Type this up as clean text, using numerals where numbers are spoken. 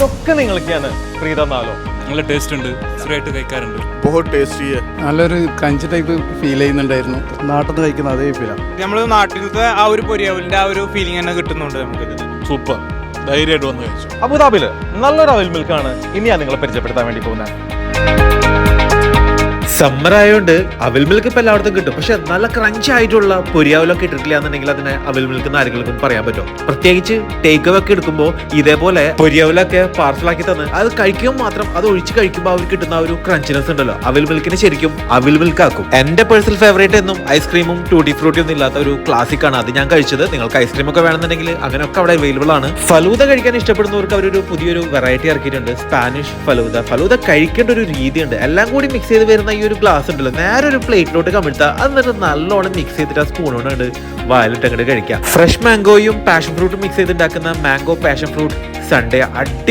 ഇതൊക്കെ നിങ്ങൾക്ക് ഫ്രീ തന്നാലോ? നല്ല ടേസ്റ്റ് ഉണ്ട്, ഫ്രീ ആയിട്ട് കഴിക്കാറുണ്ട്. നല്ലൊരു ക്രഞ്ച് ടൈപ്പ് ഫീൽ ചെയ്യുന്നുണ്ടായിരുന്നു. നാട്ടിൽ നിന്ന് കഴിക്കുന്ന അതേ ഫീലാണ്. നമ്മൾ നാട്ടിലത്തെ ആ ഒരു പൊരിയാവലിന്റെ ആ ഒരു ഫീലിംഗ് തന്നെ കിട്ടുന്നുണ്ട് നമുക്ക്. സൂപ്പർ, ധൈര്യമായിട്ട് വന്ന് കഴിച്ചു. അബുദാബിയിൽ നല്ലൊരു അവിൽ മിൽക്കാണ് ഇനി ഞാൻ നിങ്ങളെ പരിചയപ്പെടുത്താൻ വേണ്ടി പോകുന്നത്. സമ്മർ ആയതുകൊണ്ട് അവിൽ മിൽക്ക് ഇപ്പൊ എല്ലായിടത്തും കിട്ടും. പക്ഷെ നല്ല ക്രഞ്ച് ആയിട്ടുള്ള പൊരിയാവലൊക്കെ ഇട്ടിട്ടില്ല എന്നുണ്ടെങ്കിൽ അതിനെ അവിൽ മിൽക്ക് എന്ന് ആരെങ്കിലും പറയാൻ പറ്റും. പ്രത്യേകിച്ച് ടേക്ക് അവേ ഒക്കെ എടുക്കുമ്പോൾ ഇതേപോലെ പൊരിയാവലൊക്കെ പാർസലാക്കി തന്ന് അത് കഴിക്കുമ്പോൾ മാത്രം അത് ഒഴിച്ച് കഴിക്കുമ്പോൾ അവർക്ക് കിട്ടുന്ന ഒരു ക്രഞ്ചിനെസ് ഉണ്ടല്ലോ, അവിൽ മിൽക്കിന് ശരിക്കും അവിൽ മിൽക്ക് ആക്കും. എന്റെ പേഴ്സണൽ ഫേവറേറ്റ് എന്നും ഐസ്ക്രീമും ടൂട്ടി ഫ്രൂട്ടി ഒന്നും ഇല്ലാത്ത ഒരു ക്ലാസിക് ആണ് അത് ഞാൻ കഴിച്ചത്. നിങ്ങൾക്ക് ഐസ്ക്രീം ഒക്കെ വേണമെന്നുണ്ടെങ്കിൽ അങ്ങനെയൊക്കെ അവിടെ അവൈലബിൾ ആണ്. ഫലൂദ കഴിക്കാൻ ഇഷ്ടപ്പെടുന്നവർക്ക് അവരൊരു പുതിയൊരു വെറൈറ്റി ഇറക്കിയിട്ടുണ്ട്, സ്പാനിഷ് ഫലൂദ. ഫലൂദ കഴിക്കേണ്ട ഒരു രീതിയുണ്ട്. എല്ലാം കൂടി മിക്സ് ചെയ്ത് വരുന്ന ഈ ഒരു ഗ്ലാസ് ഉണ്ടല്ലോ, നേരെ ഒരു പ്ലേറ്റിലോട്ട് കമിഴ്ത്താ എന്നിട്ട് നല്ലോണം മിക്സ് ചെയ്തിട്ട് ആ സ്പൂൺ കൊണ്ട് വായിലിട്ട് അങ്ങോട്ട് കഴിക്കാം. ഫ്രഷ് മാംഗോയും പാഷൻ ഫ്രൂട്ടും മിക്സ് ചെയ്തുണ്ടാക്കുന്ന മാംഗോ പാഷൻ ഫ്രൂട്ട് സൺഡേ